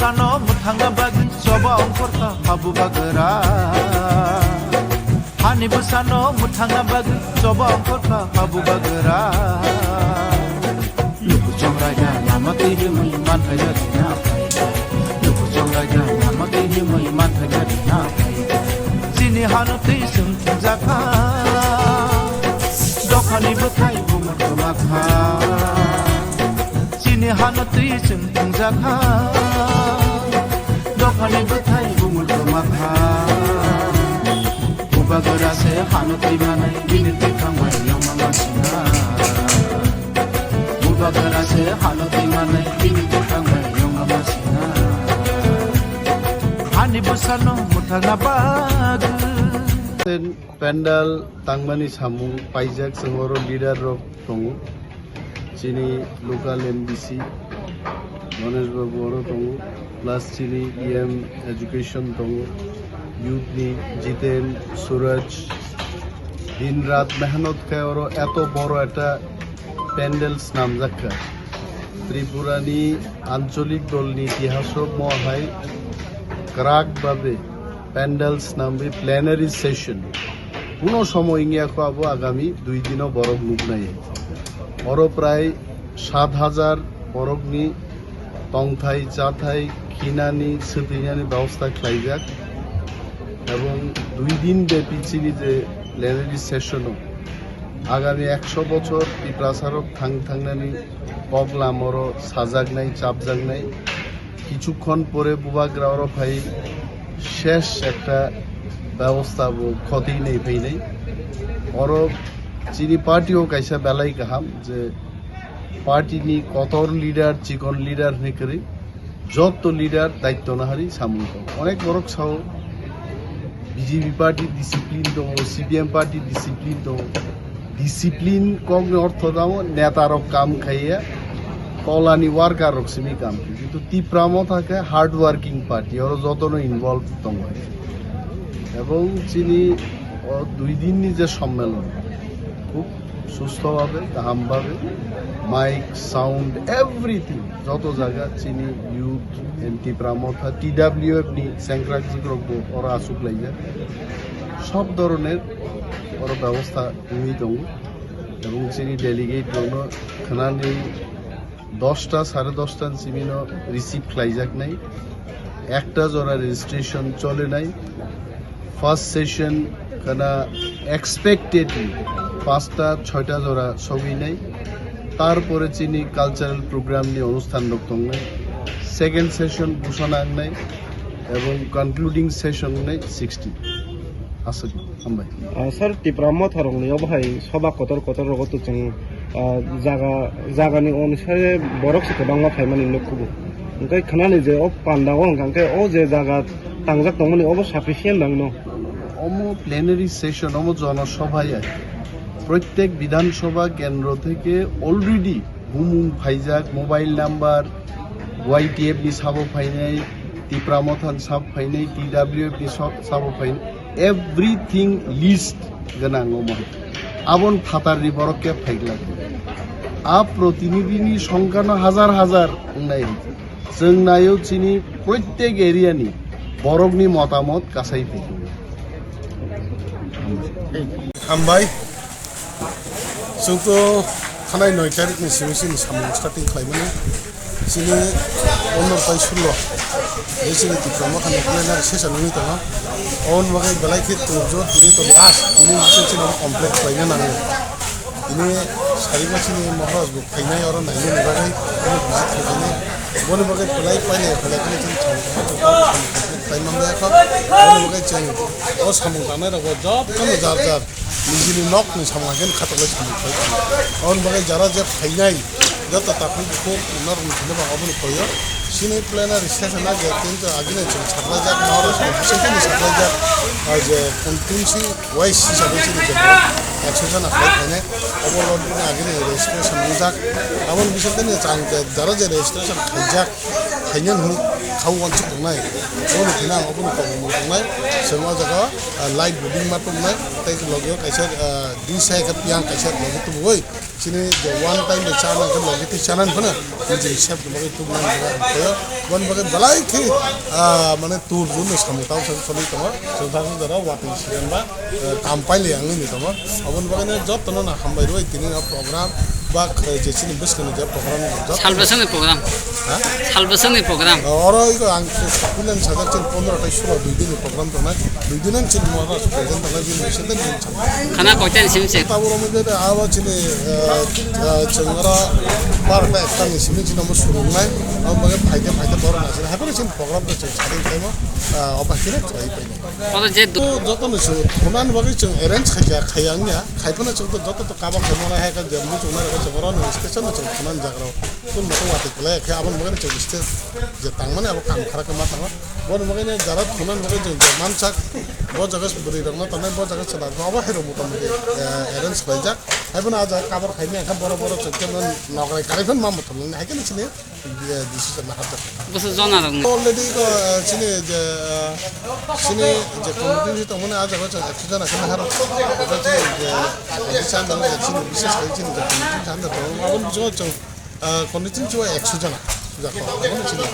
busano muthanga bagi soba ongkorta habu bagara hani busano muthanga bagi soba ongkorta habu bagara luku chongraja namate himai manthaya dina luku chongraja namate himai manthaya dina chini hanute sumthjaka dokhani bukai bumakha chini hanute sumthjaka dokhani bukai bumakha ubagara se hanute manai binti kamai yamamachina ubagara se hanute manai binti kamai yamamachina hani busano muthanga bagi Pendal tangmani samung paijak sengoro leader rok tongu chini local MDC Ganesh Babu oro tongu plus chini EM education tongu youth ni Jiten Suraj din rat mehnat khay oro eto boro eta pandals namjakka Tripura ni ancholik dol ni itihasok mohai krak babe pandals নামবে plenary session কোনো সময় ইংয়া খাবো আগামী 2 দিনও বরফ মুখ নাই বড় প্রায় 7,000 বরফনি টংথাই চাথাই খিনানি সুতিনানি ব্যবস্থা খাইজাক এবং 2 দিন ব্যাপী যে প্ল্যানারি সেশনও আগামী 100 বছর পিপ্রাসারক থাংনানি পগলামর সাজাগ নাই চাপজাগ নাই কিছুক্ষণ পরে বুবাগ্রাওর ভাই শেষ একটা ব্যবস্থা ক্ষতি নেই ভাই নেই আর চিনি পার্টিও কাইসা বেলাই কাহাম যে পার্টি নি কতর লিডার চিকন লিডার নিকরি যত লিডার দায়িত্ব না হারি সামুক অনেক বড় সাও বিজেপি পার্টি ডিসিপ্লিন দো সিপিএম পার্টি ডিসিপ্লিন দো ডিসিপ্লিন কম অর্থ দাম নেতারক কাম খাইয়া কলানি ওয়ার্কার রকসিমি কাম কিন্তু তীব্রামো থাকে হার্ড ওয়ার্কিং পার্টি ওর যতন ইনভলভ দङ এবং চিনি 2 দিন যে সম্মেলন খুব সুস্থভাবে গাহামভাবে মাইক সাউন্ড এভরিথিং যত জায়গা চিনি ইউথ এনটি প্রামথা টিডাব্লিউএফ নি সেংক্রাকজি গ্রুপ ওরা আসুক লাইয়া সব ধরনের ওর ব্যবস্থা নিয়ে দङ এবং চিনি ডেলিগেট দङ খানানি 10টা 10:30 সিমিনো রিসিভ খাইজাক নাই একটা জোড়া রেজিস্ট্রেশন চলে নাই ফার্স্ট সেশন কানা এক্সপেক্টেডলি 5টা 6টা জোড়া সবই নাই তারপরে চিনি কালচারাল প্রোগ্রাম নিয়ে অনুষ্ঠান দং নাই সেকেন্ড সেশন ঘোষণা নাই এবং কনক্লুডিং সেশন নাই 60 আসল আমবাই স্যার টিপ্রামো থরংনিও ভাই সবা কতর রগত जों জাগানি অনুসারে বরক সিতে বাংলা ফাইমানি লক্ষবো ओंखाय खोनानि जे अ पान्दाव ओंखाय अ जे जागा तांजाक दंमोन अबो साफिसियेन्ट दां न অমো প্ল্যানারি সেশন অমো জনসভায় প্রত্যেক বিধানসভা কেন্দ্র থেকে অলরেডি হুমুম ফাইজাক মোবাইল নাম্বার ওয়াইটিএফ নি সাবো ফাইনাই টিপ্রামথান সাব ফাইনাই টিডাব্লিউএফ নি সাবো ফাইন এভরিথিং লিস্ট গোনাं অমো আবন ফাতারনি বরকে ফাইगला आ प्रतिनिधिनि संख्यानो हाजार हाजार नाय जों नायो चिनि प्रत्येक एरियानि बरकनि मतामत गासै फैयो हामबाय जोंथ' खानाय 9 तारिखनि सिगां सामु स्टार्टिं खालामोन जोङो 15 बे जोंनि डिप्ल'मा खालामनाय सेसननि दङ अन बागै बेलायखि तोजो दिनै तो लास्ट दिनै मोनसे जों कमप्लिट खालामनो नाङो दिनै सारिबासिनि महराज फैनाय आरो नायनो नुबाय दिनै बन बागै फैलाय जों खालामनाय बन बागै जों अ सामु जानाय राव जब कन जार निजिनि नकनि सामागोन खातलाय सामु अन बागै जारा जे फैनाय जत ताकनि को उनार निखिनो बागाबो फैयो सिनि प्लेनारि सेसना जे किन्तु आगिने जों साप्लायजाक नरो सेसननि साप्लायजाक आज कन्टिन्युसि वाइस हिसाबै जों एक्सजन आखायखायनो अबलबनि आगिने रेजिस्ट्रेशन जाक आबन बिसोरनि जां जारा जे रेजिस्ट्रेशन खायजाक खायनो khau wan chuk nai on thina obun ko mo nai sema jaga live building ma tum nai tai logyo kaisa di sai ka piang kaisa logyo tu hoi chini the one time the channel ka logyo ti channel phana je chef mo tu nai ko wan baga balai ki mane tur jun samutau sang soli tama sudang dara wati sian ba tampai le ang ni tama obun baga ne job tono na hambai roi tini program ba je chini bus kan je program job 살버선의 프로그램. 살버선의 프로그램. Oro iko ang kulan sadak chin 15 ta shuro bidin program to na bidinan chin mo ra present ta bin mission den chin 하나 골든 심식. ta boro mo de awa chin changara par ta tan sim chin mo shuru nai am bage phaite boro na chin ha chin program to chin chadin kai mo opa kire kai pai 어느 제 to joto no shu thonan bage chin arrange khayang nya khaipana chin to joto to kaba khamona ha ka jammu chuna ka chawara no station no chin thonan jagro kun mo wa te kle kha abon bage chin stage je tangmane abo kam khara ka ma tang bon bage ne jarat thonan bage chin man chak bo jagas buri rang na tanai bo jagas chada aba hero mo tam bage arrange khai jak haibana aja kabar khaini ka boro boro chkke non nograi karifan ma mo thol ne ha ke chine decision na hat 무슨 전화로 already ko chine je community to mone aja ko chana kana haro ko je chan dang chine bises kai chine je community chan da to abon jo chong condition jo 100 jana ja ko abon chine